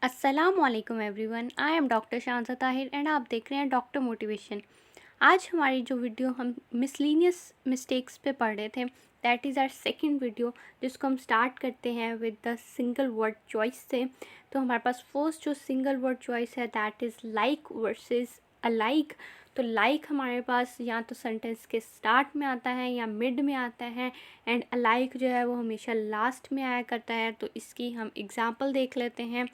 अस्सलामुअलैकुम everyone, I am doctor Shanza Tahir and आप देख रहे हैं डॉक्टर मोटिवेशन। आज हमारी जो वीडियो हम मिसलीनियस मिस्टेक्स पे पढ़ रहे थे, that is our second video, जिसको हम स्टार्ट करते हैं with the single word choice से। तो हमारे पास फर्स्ट जो सिंगल वर्ड चॉइस है that is like versus alike. तो लाइक हमारे पास या तो सेंटेंस के स्टार्ट में आता है या मिड में आता है, एंड अलाइक जो है वो हमेशा लास्ट में आया करता है। तो इसकी हम एग्जांपल देख लेते हैं।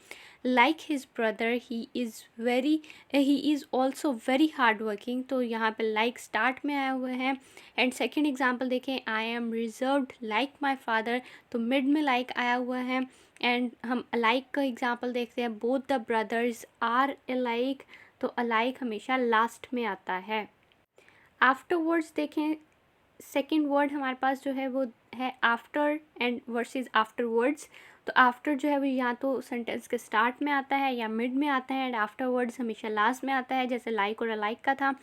Like his brother he is also very hard working. तो यहाँ पे लाइक स्टार्ट में आया हुआ है। एंड सेकेंड एग्जाम्पल देखें, I am reserved like my father. तो मिड में लाइक आया हुआ है। एंड हम अलाइक का एग्जाम्पल देखते हैं, both the brothers are alike. तो अलाइक हमेशा लास्ट में आता है। आफ्टरवर्ड्स देखें, सेकेंड वर्ड हमारे पास जो है वो है आफ्टर एंड वर्सेस आफ्टरवर्ड्स। तो आफ्टर जो है वो या तो सेंटेंस के स्टार्ट में आता है या मिड में आता है, एंड आफ्टरवर्ड्स हमेशा लास्ट में आता है, जैसे लाइक और अलाइक का था।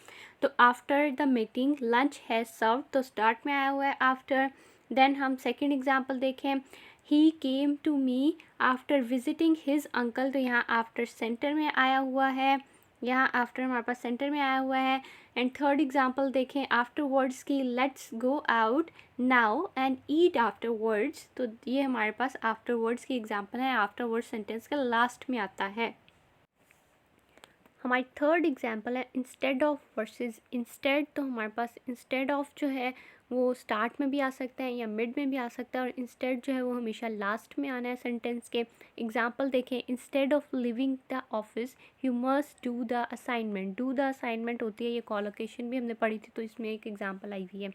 तो after the meeting lunch has serve, तो स्टार्ट में आया हुआ है आफ्टर। देन हम सेकेंड एग्जाम्पल देखें, he came to me after visiting his uncle. तो यहाँ आफ्टर सेंटर में आया हुआ है, यहाँ आफ्टर हमारे पास सेंटर में आया हुआ है। एंड थर्ड एग्जाम्पल देखें आफ्टर वर्ड्स की, let's go out now and eat after words. तो ये हमारे पास आफ्टर वर्ड्स की एग्जाम्पल है, आफ्टर वर्ड्स सेंटेंस का लास्ट में आता है। हमारी थर्ड एग्जाम्पल है इंस्टेड ऑफ वर्सेस इंस्टेड। तो हमारे पास इंस्टेड ऑफ जो है वो स्टार्ट में भी आ सकता है या मिड में भी आ सकता है, और इंस्टेड जो है वो हमेशा लास्ट में आना है सेंटेंस के। एग्जाम्पल देखें, instead of living the office you must do the assignment. Do the assignment होती है, ये कॉलोकेशन भी हमने पढ़ी थी, तो इसमें एक एग्जाम्पल आई हुई है।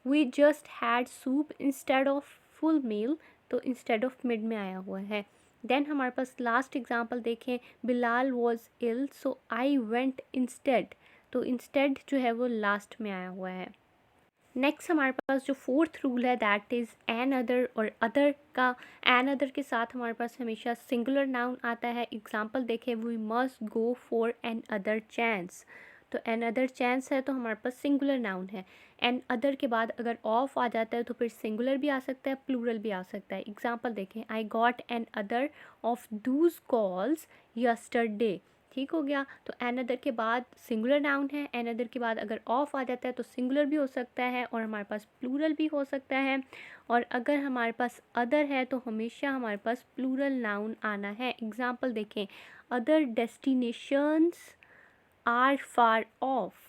We just had soup instead of full meal. तो इंस्टेड ऑफ मिड में आया हुआ है। देन हमारे पास लास्ट एग्जाम्पल देखें, Bilal was ill so I went instead. तो इंस्टेड जो है वो लास्ट में आया हुआ है। नेक्स्ट हमारे पास जो फोर्थ रूल है दैट इज़ एन अदर, और अदर का एन अदर के साथ हमारे पास हमेशा सिंगुलर नाउन आता है। एग्जाम्पल देखें, we must go for another chance. तो एन अदर चांस है तो हमारे पास सिंगुलर नाउन है। एन अदर के बाद अगर ऑफ आ जाता है तो फिर सिंगुलर भी आ सकता है, प्लूरल भी आ सकता है। एग्जाम्पल देखें, I got an other of Dooj calls yesterday. ठीक हो गया। तो एन अदर के बाद सिंगुलर नाउन है, एन अदर के बाद अगर ऑफ आ जाता है तो सिंगुलर भी हो सकता है और हमारे पास प्लूरल भी हो सकता है। और अगर हमारे पास अदर है तो हमेशा हमारे पास प्लूरल नाउन आना है। एग्जाम्पल देखें, other destinations are far off.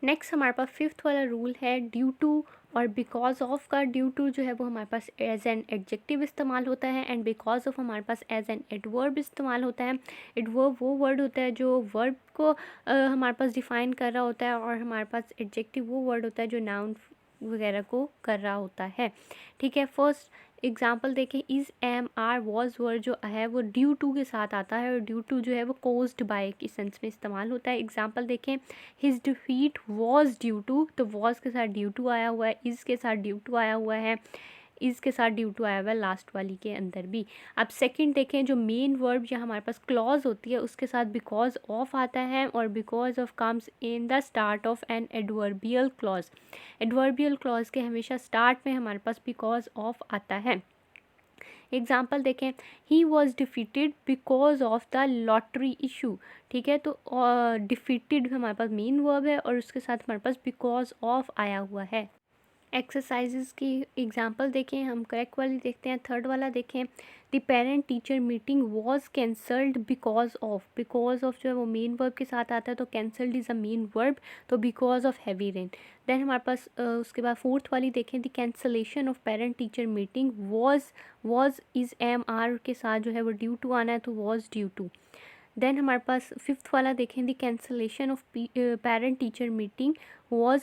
Next हमारे पास फिफ्थ वाला रूल है ड्यू टू और बिकॉज ऑफ का। ड्यू टू जो है वो हमारे पास एज एन एडजेक्टिव इस्तेमाल होता है, एंड बिकॉज ऑफ हमारे पास एज एन एडवर्ब इस्तेमाल होता है। एडवर्ब वो वर्ड होता है जो वर्ब को हमारे पास डिफाइन कर रहा होता है, और हमारे पास एडजेक्टिव वो वर्ड होता है जो नाउन वगैरह को कर रहा होता है। ठीक है। फर्स्ट एग्जाम्पल देखें, is M are was word जो है वो ड्यू टू के साथ आता है, और ड्यू टू जो है वो कोज्ड बाय की सेंस में इस्तेमाल होता है। एग्जाम्पल देखें, his defeat was due to. तो वॉज के साथ ड्यू टू आया हुआ है, इज़ के साथ ड्यू टू आया हुआ है, इज़ के साथ ड्यू टू आया हुआ है लास्ट वाली के अंदर भी। अब सेकंड देखें, जो मेन वर्ब या हमारे पास क्लॉज होती है उसके साथ बिकॉज ऑफ आता है, और because of comes in the start of an adverbial clause. Adverbial clause के हमेशा स्टार्ट में हमारे पास बिकॉज ऑफ आता है। एग्जाम्पल देखें, he was defeated because of the lottery issue. ठीक है। तो डिफीटेड हमारे पास मेन वर्ब है और उसके साथ हमारे पास बिकॉज ऑफ आया हुआ है। एक्सरसाइजेस की एग्जांपल देखें, हम करेक्ट वाली देखते हैं। थर्ड वाला देखें, the parent teacher meeting was cancelled because of. Because of जो है वो मेन वर्ब के साथ आता है, तो cancelled is a main verb, तो because of heavy rain. Then हमारे पास उसके बाद फोर्थ वाली देखें, the cancellation of parent teacher meeting was is M R के साथ जो है वो ड्यू टू आना है, तो वाज ड्यू टू। देन हमारे पास फिफ्थ वाला देखें, the cancellation of parent teacher meeting was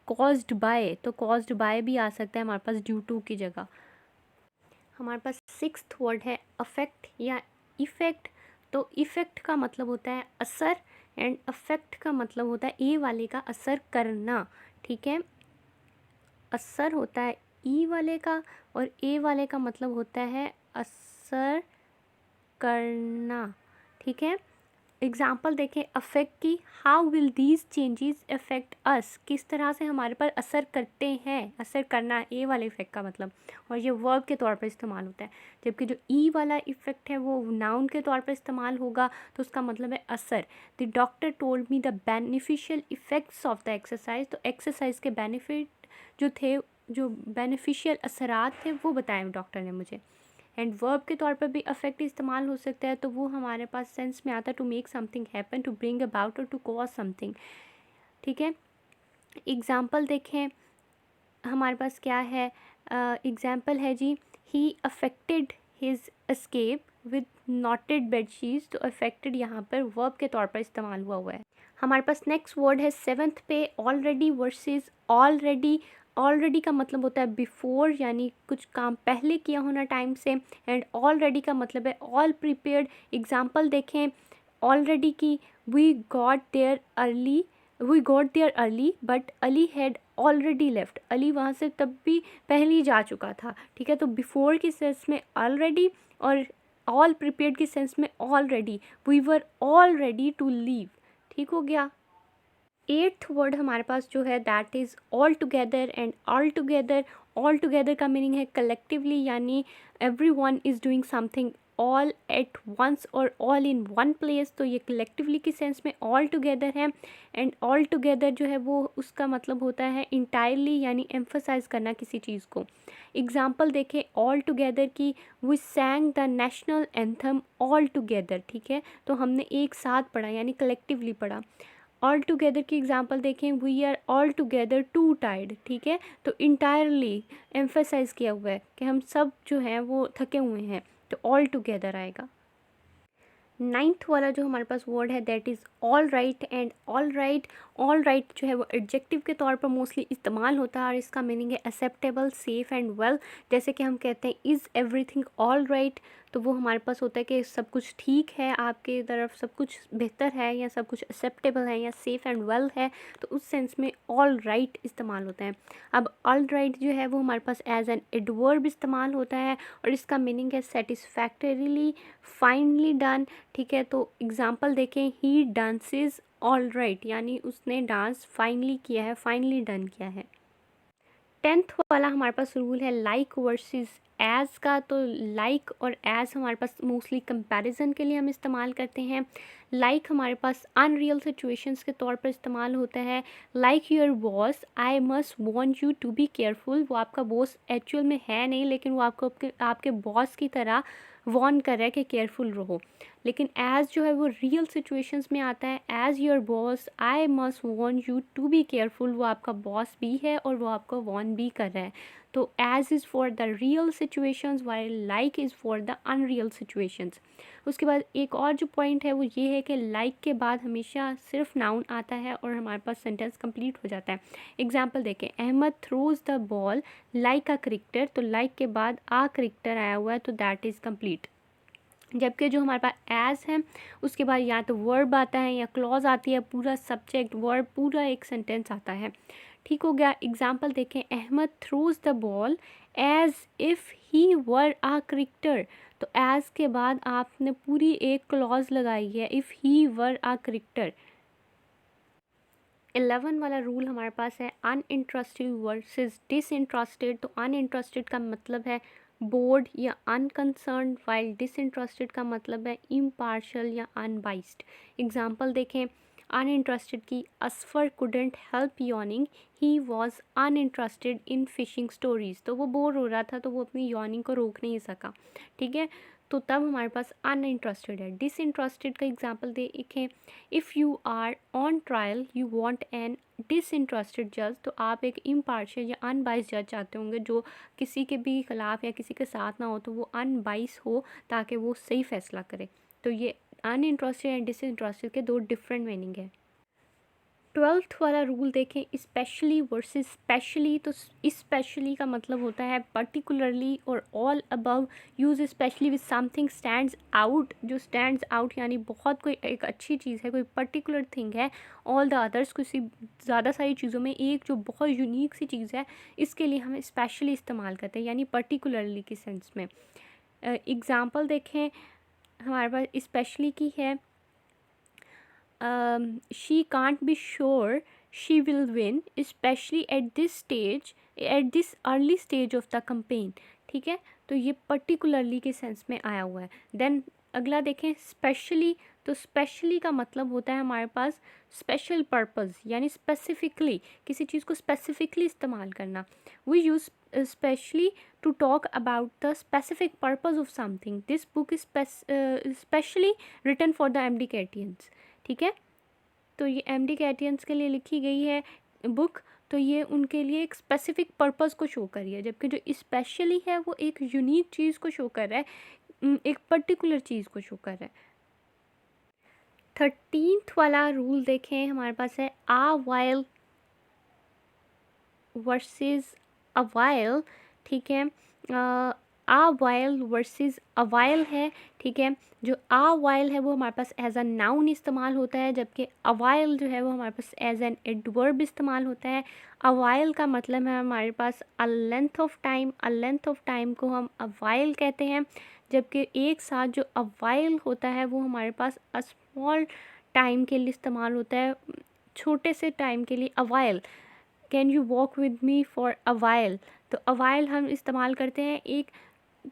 caused by. तो कॉज्ड बाय भी आ सकता है हमारे पास ड्यू टू की जगह। हमारे पास सिक्स्थ वर्ड है अफेक्ट या इफ़ेक्ट। तो इफ़ेक्ट का मतलब होता है असर, एंड अफेक्ट का मतलब होता है ए वाले का असर करना। ठीक है। असर होता है ई वाले का, और ए वाले का मतलब होता है असर करना। ठीक है। एग्जाम्पल देखें अफेक्ट की, how will these changes affect us, किस तरह से हमारे पर असर करते हैं, असर करना ए वाले इफेक्ट का मतलब, और ये वर्ब के तौर पर इस्तेमाल होता है। जबकि जो ई वाला इफेक्ट है वो नाउन के तौर पर इस्तेमाल होगा, तो उसका मतलब है असर। The doctor told me the beneficial effects of the exercise, तो एक्सरसाइज के बेनिफिट जो थे, जो बेनिफिशियल असरात थे वो बताए डॉक्टर ने मुझे। एंड वर्ब के तौर पर भी अफेक्ट इस्तेमाल हो सकता है, तो वो हमारे पास सेंस में आता है to make something happen, to bring about और टू कॉज समथिंग। ठीक है, एग्जाम्पल देखें हमारे पास क्या है, एग्जाम्पल है जी, he effected his escape with knotted bedsheets, तो अफेक्टेड यहाँ पर वर्ब के तौर पर इस्तेमाल हुआ है। हमारे पास नेक्स्ट वर्ड है सेवन्थ पे, ऑलरेडी वर्सेस ऑलरेडी। ऑलरेडी का मतलब होता है बिफोर, यानी कुछ काम पहले किया होना टाइम से, एंड ऑलरेडी का मतलब है ऑल प्रिपेयर्ड। एग्जाम्पल देखें ऑलरेडी की, we got there early but Ali had already left, Ali वहाँ से तब भी पहले ही जा चुका था। ठीक है, तो बिफोर की सेंस में ऑलरेडी, और ऑल प्रिपेयर्ड की सेंस में already, we were all ready to leave. ठीक हो गया। एट्थ वर्ड हमारे पास जो है that is all together, and all together का मीनिंग है कलेक्टिवली, यानी everyone is doing something all at once और ऑल इन वन प्लेस, तो ये कलेक्टिवली की सेंस में ऑल टुगेदर है। एंड ऑल टुगेदर जो है वो उसका मतलब होता है इंटायरली, यानी एम्फसाइज करना किसी चीज़ को। एग्जाम्पल देखें ऑल टुगेदर की, we sang the national anthem all together. ठीक है, तो हमने एक साथ पढ़ा यानी कलेक्टिवली पढ़ा। ऑल टुगेदर की एग्जांपल देखें, we are all together too tired. ठीक है, तो इंटायरली एम्फेसाइज किया हुआ है कि हम सब जो हैं वो थके हुए हैं, तो ऑल टुगेदर आएगा। नाइन्थ वाला जो हमारे पास वर्ड है that is all right, and all right जो है वो एडजेक्टिव के तौर पर मोस्टली इस्तेमाल होता है, और इसका मीनिंग है एक्सेप्टेबल, सेफ एंड वेल। जैसे कि हम कहते हैं इज़ एवरीथिंग ऑल राइट, तो वो हमारे पास होता है कि सब कुछ ठीक है, आपके तरफ सब कुछ बेहतर है, या सब कुछ एक्सेप्टेबल है, या सेफ़ एंड वेल है, तो उस सेंस में ऑल राइट इस्तेमाल होता है। अब ऑल राइट जो है वो हमारे पास एज एन एडवर्ब इस्तेमाल होता है, और इसका मीनिंग है सेटिस्फैक्टरीली, फाइनली डन। ठीक है, तो एग्जाम्पल देखें, ही डांसेस ऑल राइट, यानी उसने डांस फाइनली किया है, फाइनली डन किया है। 10th वाला हमारे पास रूल है लाइक वर्सेस एज का, तो लाइक और एज हमारे पास मोस्टली कंपैरिजन के लिए हम इस्तेमाल करते हैं। लाइक हमारे पास अनरियल सिचुएशंस के तौर पर इस्तेमाल होता है। Like your boss, I must want you to be careful, वो आपका बॉस एक्चुअल में है नहीं, लेकिन वो आपको आपके बॉस की तरह वॉर्न कर रहा है कि केयरफुल रहो। लेकिन एज जो है वो रियल सिचुएशंस में आता है। As your boss I must want you to be careful, वो आपका बॉस भी है और वो आपको वॉर्न भी कर रहा है। तो as is for the real situations, while like is for the unreal situations. उसके बाद एक और जो पॉइंट है वो ये है कि लाइक के बाद हमेशा सिर्फ नाउन आता है और हमारे पास सेंटेंस कंप्लीट हो जाता है। एग्जाम्पल देखें, Ahmed throws the ball like a cricketer, तो लाइक के बाद आ क्रिकेटर आया हुआ है, तो दैट इज़ कंप्लीट। जबकि जो हमारे पास एज है उसके बाद या तो वर्ब आता है या क्लॉज आती है, पूरा सब्जेक्ट वर्ब पूरा एक सेंटेंस आता है। ठीक हो गया। एग्जाम्पल देखें, Ahmed throws the ball as if he were a cricketer, तो एज के बाद आपने पूरी एक क्लॉज लगाई है, if he were a cricketer. 11 वाला रूल हमारे पास है अनइंटरेस्टेड वर्सेस डिसइंटरेस्टेड, तो अनइंटरेस्टेड का मतलब है बोर्ड या अनकंसर्न्ड, वाइल डिसइंटरेस्टेड का मतलब है इम्पार्शल या अनबाइस्ड। एग्जाम्पल देखें, अनइंटरेस्टेड की, Asfar couldn't help yawning, he was uninterested in fishing stories, तो वो बोर हो रहा था तो वो अपनी यॉर्निंग को रोक नहीं सका। ठीक है, तो तब हमारे पास अनइंटरेस्टेड है। डिसइंटरेस्टेड का एग्जाम्पल देखें, if you are on trial you want an disinterested जज, तो आप एक इम्पार्शियल या अनबाइस जज चाहते होंगे जो किसी के भी खिलाफ या किसी के साथ ना हो, तो वो अनबाइस हो ताकि वो सही फैसला करे। तो ये अनइंटरेस्टेड एंड डिसइंटरेस्टेड के दो डिफरेंट मीनिंग है। 12th वाला रूल देखें, स्पेशली वर्सेस स्पेशली, तो स्पेशली का मतलब होता है पर्टिकुलरली और all above. Use specially with something stands out, जो स्टैंड्स आउट यानी बहुत कोई एक अच्छी चीज़ है, कोई पर्टिकुलर थिंग है, ऑल द अदर्स किसी ज़्यादा सारी चीज़ों में एक जो बहुत यूनिक सी चीज़ है, इसके लिए हम स्पेशली इस्तेमाल करते हैं, यानी पर्टिकुलरली की सेंस में। एग्ज़ाम्पल देखें, हमारे पास स्पेशली की है, she can't be sure she will win specially at this early stage of the campaign. ठीक है, तो ये पर्टिकुलरली के सेंस में आया हुआ है। देन अगला देखें स्पेशली, तो स्पेशली का मतलब होता है हमारे पास स्पेशल पर्पस, यानी स्पेसिफिकली किसी चीज़ को स्पेसिफिकली इस्तेमाल करना। We use specially to talk about the specific purpose of something. This book is specially written for the MD patients. ठीक है, तो ये एमडी कैटियंस के लिए लिखी गई है बुक, तो ये उनके लिए एक स्पेसिफिक पर्पस को शो कर रही है, जबकि जो स्पेशली है वो एक यूनिक चीज़ को शो कर रहा है, एक पर्टिकुलर चीज़ को शो कर रहा है। 13th वाला रूल देखें, हमारे पास है आ वाइल वर्सेस अ वाइल। ठीक है, आ वाइल वर्सेस अ वाइल है। ठीक है, जो आ वाइल है वो हमारे पास एज अ नाउन इस्तेमाल होता है, जबकि अ वाइल जो है वो हमारे पास एज एन एडवर्ब इस्तेमाल होता है। अ वाइल का मतलब है हमारे पास a length of time, a length of time को हम अ वाइल कहते हैं, जबकि एक साथ जो अ वाइल होता है वो हमारे पास अ स्मॉल टाइम के लिए इस्तेमाल होता है, छोटे से टाइम के लिए। A while, can you walk with me for a while, तो अ वाइल हम इस्तेमाल करते हैं एक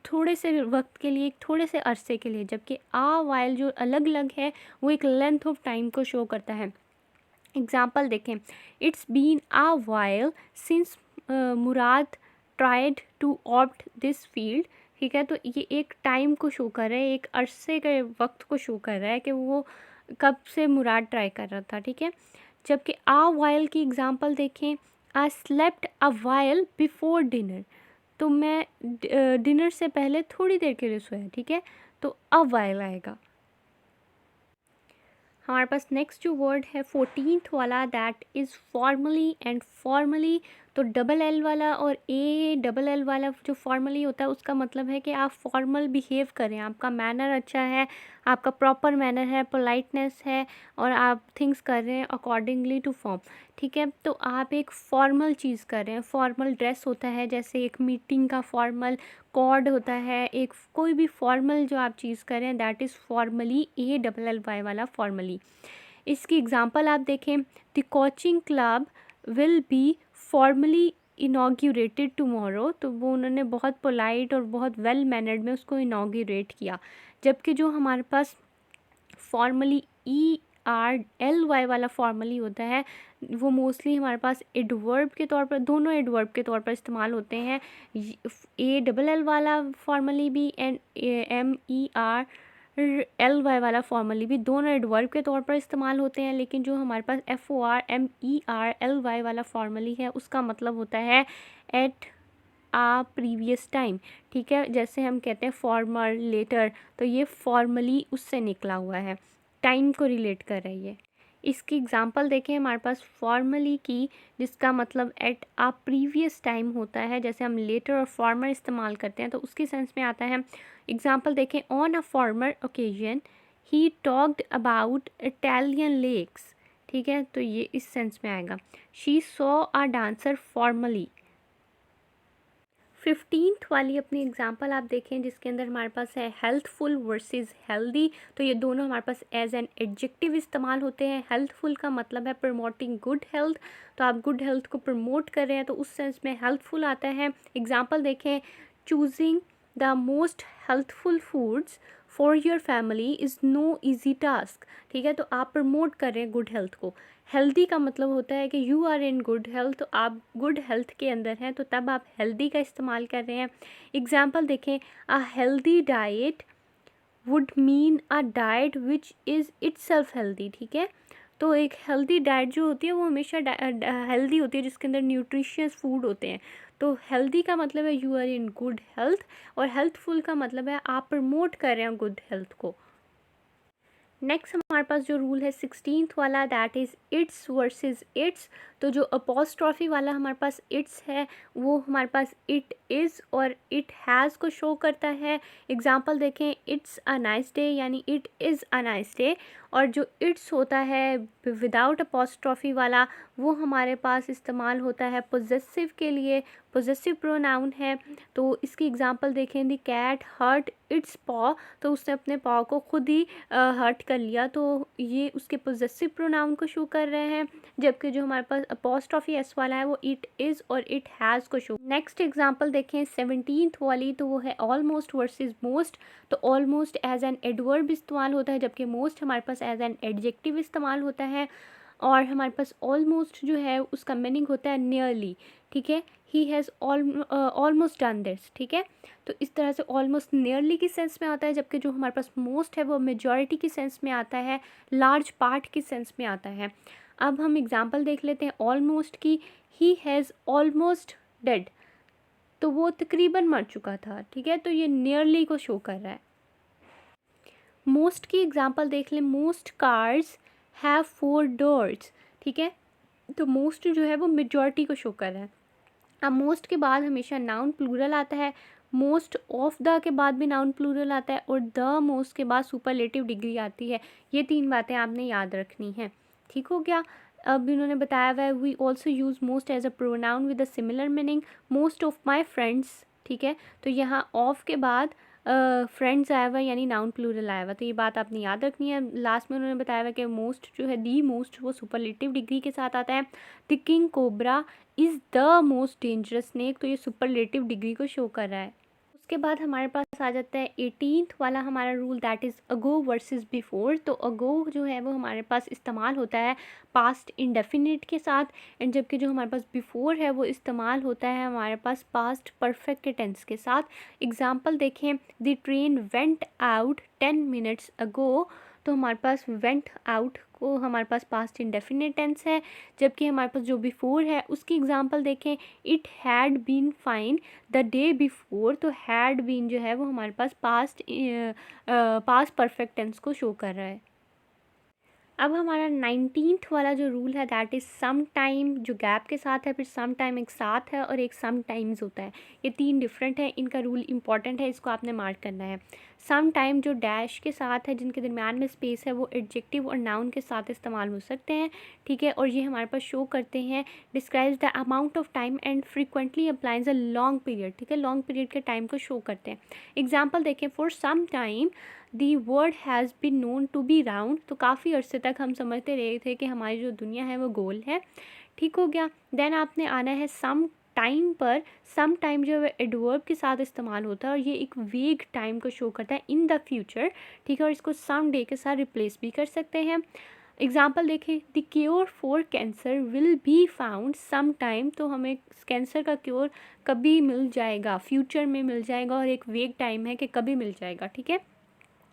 थोड़े से वक्त के लिए, एक थोड़े से अरसे के लिए, जबकि आ वाइल जो अलग अलग है वो एक लेंथ ऑफ टाइम को शो करता है। एग्जाम्पल देखें, it's been a while since Murad tried to opt this field. ठीक है, तो ये एक टाइम को शो कर रहा है, एक अरसे के वक्त को शो कर रहा है कि वो कब से मुराद ट्राई कर रहा था। ठीक है, जबकि आ वाइल की एग्जांपल देखें, I slept a while before dinner, तो मैं डिनर से पहले थोड़ी देर के लिए सोया। ठीक है, तो अ वाइल आएगा। हमारे पास नेक्स्ट जो वर्ड है 14th वाला, that is formally and formally. तो डबल एल वाला और ए डबल एल वाला जो फॉर्मली होता है उसका मतलब है कि आप फॉर्मल बिहेव करें, आपका मैनर अच्छा है, आपका प्रॉपर मैनर है, पोलाइटनेस है, और आप थिंग्स कर रहे हैं अकॉर्डिंगली टू फॉर्म। ठीक है, तो आप एक फॉर्मल चीज़ कर रहे हैं, फॉर्मल ड्रेस होता है, जैसे एक मीटिंग का फॉर्मल कॉर्ड होता है, एक कोई भी फॉर्मल जो आप चीज़ कर रहे हैं that is formally, a double L Y वाला फॉर्मली। इसकी एग्जांपल आप देखें, the coaching club will be formally inaugurated tomorrow, तो वो उन्होंने बहुत पोलाइट और बहुत वेल मैनर्ड में उसको इनॉग्यूरेट किया। जबकि जो हमारे पास फॉर्मली ERLY वाला फॉर्मली होता है वो मोस्टली हमारे पास एडवर्ब के तौर पर, दोनों एडवर्ब के तौर पर इस्तेमाल होते हैं। ALL वाला फॉर्मली भी एंड MERLY वाला फॉर्मली भी, दोनों एडवर्ब के तौर पर इस्तेमाल होते हैं, लेकिन जो हमारे पास FORMERLY वाला फॉर्मली है उसका मतलब होता है एट आ प्रीवियस टाइम। ठीक है, जैसे हम कहते हैं फॉर्मर, लेटर, तो ये फॉर्मली उससे निकला हुआ है, टाइम को रिलेट कर रही है। इसकी एग्जांपल देखें हमारे पास फॉर्मली की, जिसका मतलब एट आ प्रीवियस टाइम होता है, जैसे हम लेटर और फॉर्मर इस्तेमाल करते हैं तो उसके सेंस में आता है। एग्जांपल देखें, on a former occasion he talked about Italian lakes. ठीक है, तो ये इस सेंस में आएगा। She saw a dancer formerly. 15th वाली अपनी एग्जांपल आप देखें, जिसके अंदर हमारे पास है हेल्थफुल वर्सेस हेल्दी, तो ये दोनों हमारे पास एज एन एडजेक्टिव इस्तेमाल होते हैं। हेल्थफुल का मतलब है प्रमोटिंग गुड हेल्थ, तो आप गुड हेल्थ को प्रमोट कर रहे हैं तो उस सेंस में हेल्थफुल आता है। एग्जांपल देखें, choosing the most healthful foods for your family is no easy task. ठीक है, तो आप प्रमोट कर रहे हैं गुड हेल्थ को। हेल्दी का मतलब होता है कि you are in good health, तो आप गुड हेल्थ के अंदर हैं, तो तब आप हेल्दी का इस्तेमाल कर रहे हैं। एग्जाम्पल देखें, a healthy diet would mean a diet which is itself healthy. ठीक है, तो एक हेल्दी डाइट जो होती है वो हमेशा हेल्दी होती है, जिसके अंदर न्यूट्रिशियस फूड होते हैं। तो हेल्दी का मतलब है you are in good health, और हेल्थफुल का मतलब है आप प्रमोट कर रहे हैं गुड हेल्थ को। नेक्स्ट हमारे पास जो रूल है 16th वाला, that is it's versus it's. तो जो अपोस्ट्रॉफी वाला हमारे पास इट्स है वो हमारे पास इट इज़ और इट हैज़ को शो करता है। एग्जांपल देखें, इट्स अ नाइस डे, यानी it is a nice day. और जो इट्स होता है विदाउट अपोस्ट्रॉफी वाला वो हमारे पास इस्तेमाल होता है पोजेसिव के लिए, पोजेसिव प्रोनाउन है। तो इसकी एग्जांपल देखें, द कैट हर्ट इट्स पॉ, तो उसने अपने पॉ को खुद ही हर्ट कर लिया, तो ये उसके पोजेसिव प्रोनाउन को शो कर रहे हैं। जबकि जो हमारे पास अपॉस्ट्रॉफी एस वाला है वो इट इज़ और इट हैज़ को शो। नेक्स्ट एग्जांपल देखें 17th वाली, तो वो है ऑलमोस्ट वर्सेस मोस्ट। तो ऑलमोस्ट एज एन एडवर्ब इस्तेमाल होता है, जबकि मोस्ट हमारे पास एज एन एडजेक्टिव इस्तेमाल होता है। और हमारे पास ऑलमोस्ट जो है उसका मीनिंग होता है नियरली, ठीक है। He has almost done this, ठीक है। तो इस तरह से ऑलमोस्ट नियरली की सेंस में आता है, जबकि जो हमारे पास मोस्ट है वो मेजॉरिटी की सेंस में आता है, लार्ज पार्ट की सेंस में आता है। अब हम एग्जांपल देख लेते हैं ऑलमोस्ट की। ही हैज़ ऑलमोस्ट डेड, तो वो तकरीबन मर चुका था, ठीक है। तो ये नियरली को शो कर रहा है। मोस्ट की एग्जांपल देख लें, मोस्ट कार्स हैव 4 डोर्स, ठीक है। तो मोस्ट जो है वो मेजॉरिटी को शो कर रहा है। अब मोस्ट के बाद हमेशा नाउन प्लूरल आता है, मोस्ट ऑफ द के बाद भी नाउन प्लूरल आता है, और द मोस्ट के बाद सुपरलेटिव डिग्री आती है। ये 3 बातें आपने याद रखनी है, ठीक हो गया। अब इन्होंने बताया हुआ है, we also use most as a pronoun with a similar meaning, most of my friends, ठीक है। तो यहाँ ऑफ के बाद फ्रेंड्स आया हुआ यानी नाउन प्लूरल आया हुआ, तो ये बात आपने याद रखनी है। लास्ट में उन्होंने बताया हुआ कि मोस्ट जो है, दी मोस्ट, वो सुपरलेटिव डिग्री के साथ आता है। The king cobra is the most dangerous snake, तो ये सुपरलेटिव डिग्री को शो कर रहा है। उसके बाद हमारे पास आ जाता है 18th वाला हमारा rule, that is ago versus before. तो अगो जो है वो हमारे पास इस्तेमाल होता है पास्ट इंडेफिनिट के साथ, एंड जबकि जो हमारे पास बिफोर है वो इस्तेमाल होता है हमारे पास पास्ट परफेक्ट के टेंस के साथ। एग्जांपल देखें, the train went out 10 minutes ago, तो हमारे पास वेंट आउट को हमारे पास पास्ट इंडेफिनिट टेंस है। जबकि हमारे पास जो बिफोर है उसकी एग्जांपल देखें, it had been fine the day before, तो हैड बीन जो है वो हमारे पास पास्ट परफेक्ट टेंस को शो कर रहा है। अब हमारा 19th वाला जो रूल है, दैट इज़ सम टाइम, जो गैप के साथ है, फिर सम टाइम एक साथ है और एक सम टाइम्स होता है। ये 3 डिफरेंट है, इनका रूल इंपॉर्टेंट है, इसको आपने मार्क करना है। सम टाइम जो डैश के साथ है, जिनके दरमियान में स्पेस है, वो एडजेक्टिव और नाउन के साथ इस्तेमाल हो सकते हैं, ठीक है। और ये हमारे पास शो करते हैं, describes the amount of time and frequently applies a long period, ठीक है। लॉन्ग पीरियड के टाइम को शो करते हैं। एग्जाम्पल देखें, for some time the world has been known to be round, तो काफ़ी अरसे तक हम समझते रहे थे कि हमारी जो दुनिया है वो गोल है, ठीक हो गया। देन आपने आना है सम टाइम पर। सम टाइम जो है एडवर्ब के साथ इस्तेमाल होता है और ये एक वेग टाइम को शो करता है इन द फ्यूचर, ठीक है। और इसको सम डे के साथ रिप्लेस भी कर सकते हैं। एग्जाम्पल देखें, the cure for cancer will be found some time, तो हमें कैंसर का क्योर कभी मिल जाएगा, फ्यूचर में मिल जाएगा, और एक वेग टाइम है कि कभी मिल जाएगा, ठीक है।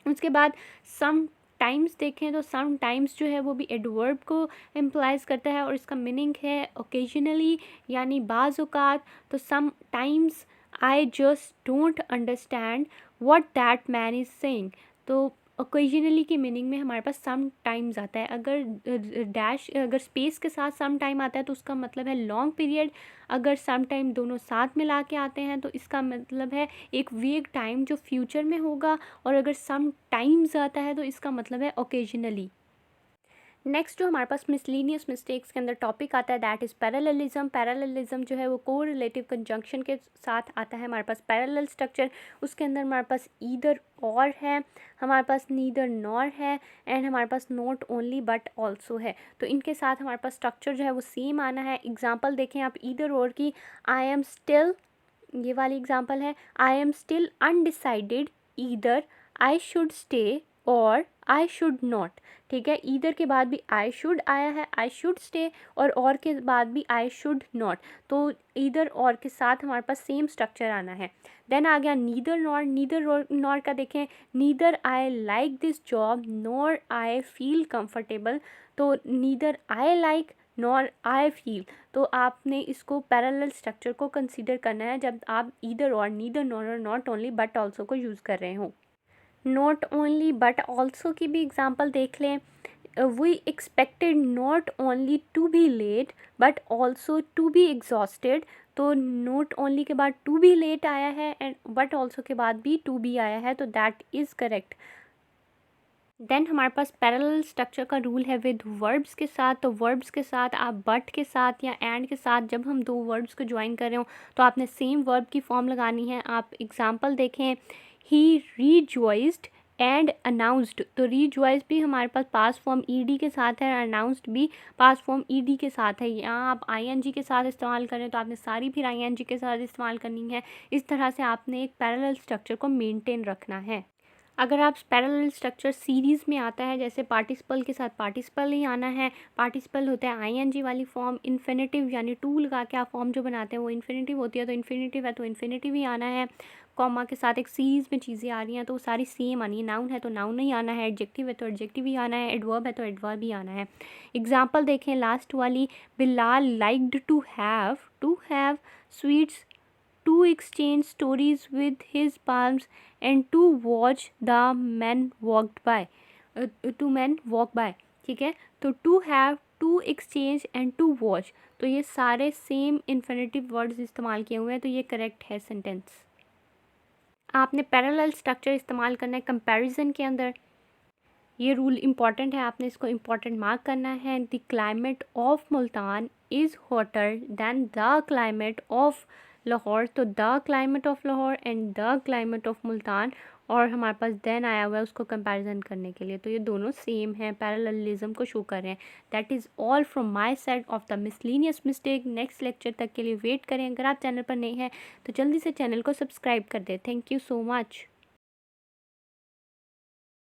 उसके बाद सम टाइम्स देखें, तो सम टाइम्स जो है वो भी एडवर्ब को एम्प्लाइज करता है और इसका मीनिंग है ओकेजनली यानी बाज़ औक़ात। तो sometimes I just don't understand what that man is saying, तो ओकेजनली के मीनिंग में हमारे पास सम टाइम्स आता है। अगर डैश अगर स्पेस के साथ सम टाइम आता है तो उसका मतलब है लॉन्ग पीरियड। अगर सम टाइम दोनों साथ मिला के आते हैं तो इसका मतलब है एक वेग टाइम जो फ्यूचर में होगा। और अगर सम टाइम्स आता है तो इसका मतलब है ओकेजनली। नेक्स्ट जो हमारे पास मिसलीनियस मिस्टेक्स के अंदर टॉपिक आता है, दैट इज़ पैरेललिज्म। पैरेललिज्म जो है वो को रिलेटिव कंजंक्शन के साथ आता है हमारे पास पैरेलल स्ट्रक्चर। उसके अंदर हमारे पास ईदर और है, हमारे पास नीदर नॉर है, एंड हमारे पास नॉट ओनली बट ऑल्सो है। तो इनके साथ हमारे पास स्ट्रक्चर जो है वो सेम आना है। एग्जाम्पल देखें आप ईदर और की, आई एम स्टिल, ये वाली एग्जाम्पल है, I am still undecided either I should stay और आई शुड नॉट, ठीक है। ईदर के बाद भी आई शुड आया है, आई शुड स्टे, और के बाद भी आई शुड नॉट। तो ईदर और के साथ हमारे पास सेम स्ट्रक्चर आना है। देन आ गया नीदर नॉर। नीदर नॉर का देखें, neither I like this job nor I feel comfortable, तो neither I like nor I feel. तो आपने इसको पैरेलल स्ट्रक्चर को कंसीडर करना है जब आप ईदर और, नीदर नॉर और नॉट ओनली बट ऑल्सो को यूज़ कर रहे हो। नॉट ओनली बट ऑल्सो की भी एग्जांपल देख लें, we expected not only to be late but also to be exhausted. तो नॉट ओनली के बाद टू बी लेट आया है एंड बट ऑल्सो के बाद भी टू बी आया है, तो दैट इज़ करेक्ट। देन हमारे पास पैरेलल स्ट्रक्चर का रूल है विद वर्ब्स के साथ। तो वर्ब्स के साथ आप बट के साथ या एंड के साथ जब हम दो वर्ब्स को ज्वाइन कर रहे हो तो आपने सेम वर्ब की फॉर्म लगानी है। आप एग्जांपल देखें, ही रीजॉइस्ड एंड अनाउंस्ड। तो रीजॉइस भी हमारे पास पास्ट फॉर्म ईडी के साथ है, अनाउंस्ड भी पास्ट फॉर्म ईडी के साथ है। यहाँ आप आईएनजी के साथ इस्तेमाल करें तो आपने सारी फिर आईएनजी के साथ इस्तेमाल करनी है। इस तरह से आपने एक पैरेलल स्ट्रक्चर को मेंटेन रखना है। अगर आप पैरेलल स्ट्रक्चर सीरीज़ में आता है, जैसे पार्टिसिपल के साथ पार्टिसिपल ही आना है। पार्टिसिपल होता है आईएनजी वाली फॉर्म, इन्फिनेटिव यानी टू लगा के आप फॉर्म जो बनाते हैं वो इन्फिनेटिव होती है, तो इन्फिनेटिव है तो इन्फिनेटिव ही आना है। कॉमा के साथ एक सीरीज़ में चीज़ें आ रही हैं तो वो सारी सेम आनी है। नाउन है तो नाउन ही आना है, एडजेक्टिव है तो एडजेक्टिव ही आना है, एडवर्ब है तो एडवर्ब ही आना है। एग्जाम्पल देखें लास्ट वाली, Bilal liked to have sweets, to exchange stories with his palms, and to watch the men walked by, to men walk by। ठीक है, तो to have, to exchange and to watch, तो ये सारे सेम इन्फिनेटिव वर्ड्स इस्तेमाल किए हुए हैं, तो ये करेक्ट है सेंटेंस। आपने पैरेलल स्ट्रक्चर इस्तेमाल करना है कंपैरिजन के अंदर। ये रूल इम्पॉर्टेंट है, आपने इसको इम्पॉर्टेंट मार्क करना है। The climate of Multan is hotter than the climate of Lahore. तो the climate of Lahore and the climate of Multan, और हमारे पास देन आया हुआ है उसको कंपैरिजन करने के लिए, तो ये दोनों सेम हैं, पैरेललिज्म को शो कर रहे हैं। That is all from my side of the miscellaneous mistake. Next lecture तक के लिए वेट करें। अगर आप चैनल पर नए हैं तो जल्दी से चैनल को सब्सक्राइब कर दें। Thank you so much.